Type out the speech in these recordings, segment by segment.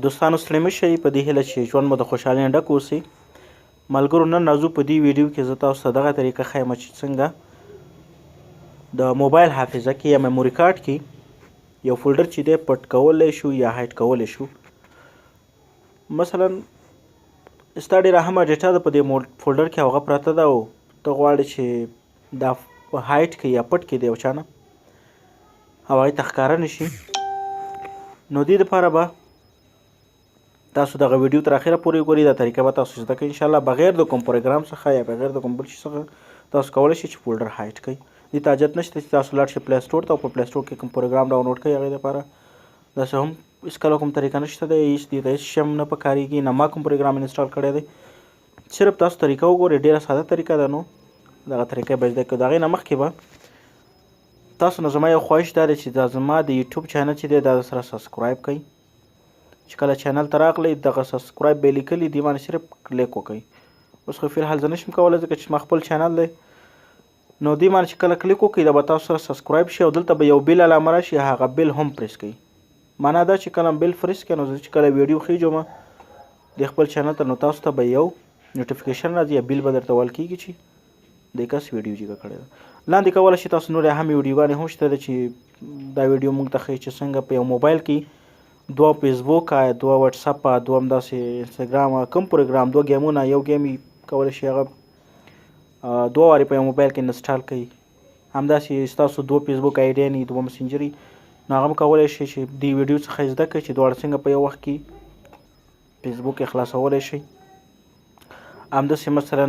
دوستانو ستړي مه شئ په دې هیله چې ژوند مو د خوشحالۍ نه ډک اوسي. ملګرو نن راځو په دې ویډیو کې زه تاسو ته دغه طریقه ښیم چې څنګه د موبایل حافظه کې یا میموري کارت کې یو فولډر چې دی پټ کولی شو یا هایډ کولی شو. مثلا ستا ډېره اهمه ډیټا ده په دې فولډر کې هغه پرته ده او ته غواړې چې دا هایډ کړي یا پټ کړي د یو چا نه او هغې ته ښکاره نه شي. نو دې دپاره به تاسو دغه ویډیو تر اخره پورې وګورئ. دا طریقه به تاسو زده کړئ انشاءالله بغیر د کوم پروګرام څخه یا بغیر د کوم بل شي څخه تاسو کولی شئ چې فولډر هایډ کړئ. دې ته حاجت نشته چې تاسو لاړ شئ پلی سټور ته او په پلی سټور کې کوم پروګرام ډاونلوډ کړئ. هغې دپاره داسې هم هېڅکله کوم طریقه نشته دی، هېڅ دې ته هېڅ شی هم نه پکارېږي، نه ما کوم پروګرام انسټال کړی دی. صرف تاسو طریقه وګورئ، ډېره ساده طریقه ده. نو دغه طریقه به زده کړو. د هغې نه مخکې به تاسو نه زما یو خواهش دا دی چې دا زما د یوټیوب چینل چې دی دا سره سبسکرایب کړئ. چې کله چینل ته راغلی دغه سبسکرایب به یې لیکلي دې باندې صرف کلیک وکړئ. اوس خو فی الحال زه نشم کولی ځکه چې ما خپل چینل دی. نو دې باندې چې کله کلیک وکړئ دا به تاسو سره سبسکرایب شي او دلته به یو بیل علامه راشي، هغه بیل هم پریس کړئ. معنا دا چې کله بیل پریس کړئ نو زه چې کله ویډیو خیږم د خپل چینل ته نو تاسو ته به یو نوټیفیکیشن راځي یا بیل به درته ویل کېږي چې د کس ویډیو جګه کړې ده. لاندې کولی شئ تاسو نورې اهم ویډیوګانې هم شته ده چې دا ویډیو موږ ته ښیي چې څنګه په یو موبایل کې دوه فیسبوکه، دوه وټساپه، دوه همداسې انسټاګرامه، کوم پروګرام، دوه ګیمونه، یو ګیم یې کولی شئ هغه دوه وارې په یو موبایل کې انسټال کړئ. همداسې ستاسو دوه فیسبوک آیډیانې، دوه مسنجر یې، نو هغه هم کولی شئ چې دې ویډیو څخه زده کړئ چې دواړه څنګه په یو وخت کې فیسبوک یې خلاصولی شئ. همداسې مثلا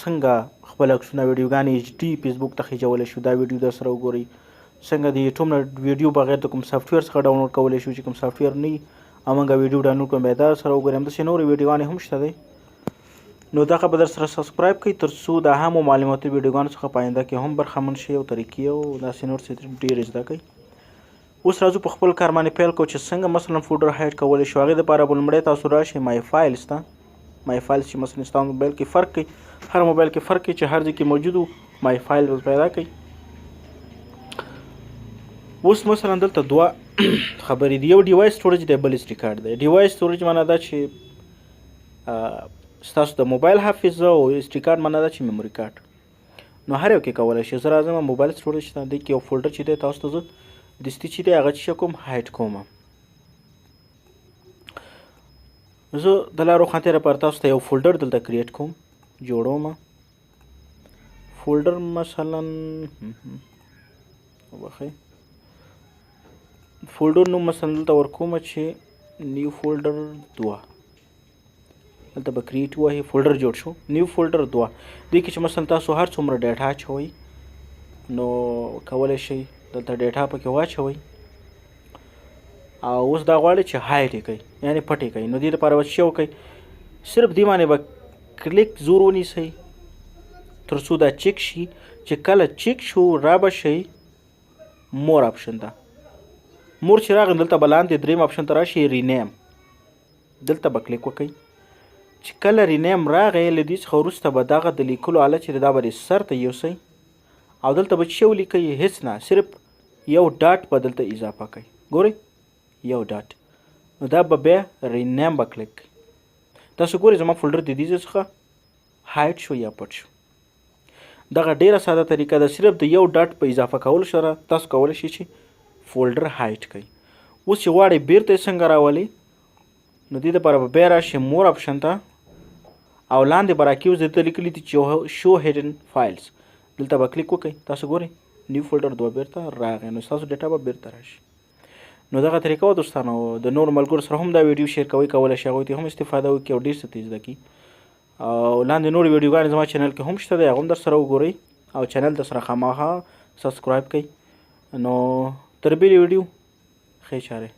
څنګه خپل عکسونه ویډیوګانې ایچ ډي فیسبوک ته خیجولی شو. دا ویډیو در سره وګورئ. څنګه د یوټیوب نه ویډیو بغیر د کوم سافټویر څخه ډاونلوډ کولی شو چې کوم سافټویر نه وي او موږ ویډیو ډاونلوډ کړو بیا دا سره وګورئ. همداسې نورې ویډیوګانې هم شته دی. نو دغه به در سره سبسکرایب کړئ تر څو د اهمو معلوماتي ویډیوګانو څخه په آینده کې هم برخمن شئ او طریقې او داسې نور څه ډېر زده کړئ. اوس راځو په خپل کار باندې پیل کوو چې څنګه مثلا فولډر هایډ کولی شو. هغې دپاره به لومړی تاسو راشئ مای فایلز ته. مای فایلز چې مثلا ستا موبایل کې فرق کوي، هر موبایل کې فرق کوي چې هر ځای کې موجود و مای فایل پیدا کړئ. اوس مثلا دلته دوه خبرې دي، یو ډیوایس سټوریج دی، بل SD کارت دی. ډیوایس سټوریج معنا دا چې ستاسو د موبایل حافظه او SD کارت معنا دا چې میموري کارت. نو هر یو کې کولی شئ. زه راځم موبایل سټوریج ته، دې کې یو فولډر چې دی تاسو ته زه دستي چې دی هغه چې کوم هایډ کوم. زه د لارو خاطر لپاره تاسو ته یو فولډر دلته کریټ کوم، جوړوم فولډر مثلا وبخئ فولډر نوم مثلا دلته ورکوم چې نیو فولډر 2. دلته به کریټ ووهئ، فولډر جوړ شو نیو فولډر 2. دې کې چې مثلا تاسو هر څومره ډیټا اچوئ نو کولی شئ دلته ډیټا پکې واچوئ او اوس دا غواړئ چې هایډ یې کړئ یعنې پټ یې کړئ. نو دې لپاره به څه وکړئ، صرف دې باندې به کلیک زور ونیسئ تر څو دا چیک شي. چې کله چیک شو را به شئ مور آپشن ته. مور چې راغی دلته به لاندې دریم آپشن ته راشئ رینیم، دلته به کلیک وکړئ. چې کله رینیم راغی له دې څخه وروسته به دغه د لیکلو آله چې دا به سر ته یوسئ او دلته به څه ولیکئ، هېڅ نه، صرف یو ډاټ به دلته اضافه کړئ. ګورئ یو ډاټ، نو دا به بیا رینیم به کلیک کړئ. تاسو ګورئ زما فولډر د دې ځای څخه هایډ شو یا پټ شو. دغه ډیره ساده طریقه ده، صرف د یو ډاټ په اضافه کولو سره تاسو کولی شئ چې فولډر هایډ کړئ. اوس چې غواړئ بیرته یې څنګه راولئ نو دې دپاره به بیا راشئ مور آپشن ته او لاندې به راکېوځئ دلته لیکلي دي چې شو هیډن فایلز، دلته به کلیک وکړئ. تاسو ګورئ نیو فولډر 2 بیرته راغی، نو ستاسو ډیټا به بیرته راشي. نو دغه طریقه وه دوستانو. د نورو ملګرو سره هم دا ویډیو شیر کوئ، کولی شئ هغوی ته هم استفاده وکړي او ډېر څه ترې زده کړي. او لاندې نورې ویډیوګانې زما چینل کې هم شته دی، هغه هم در سره وګورئ او چینل در سره خامخا سبسکرایب کړئ. نو تر بلې ویډیو ښې چارې.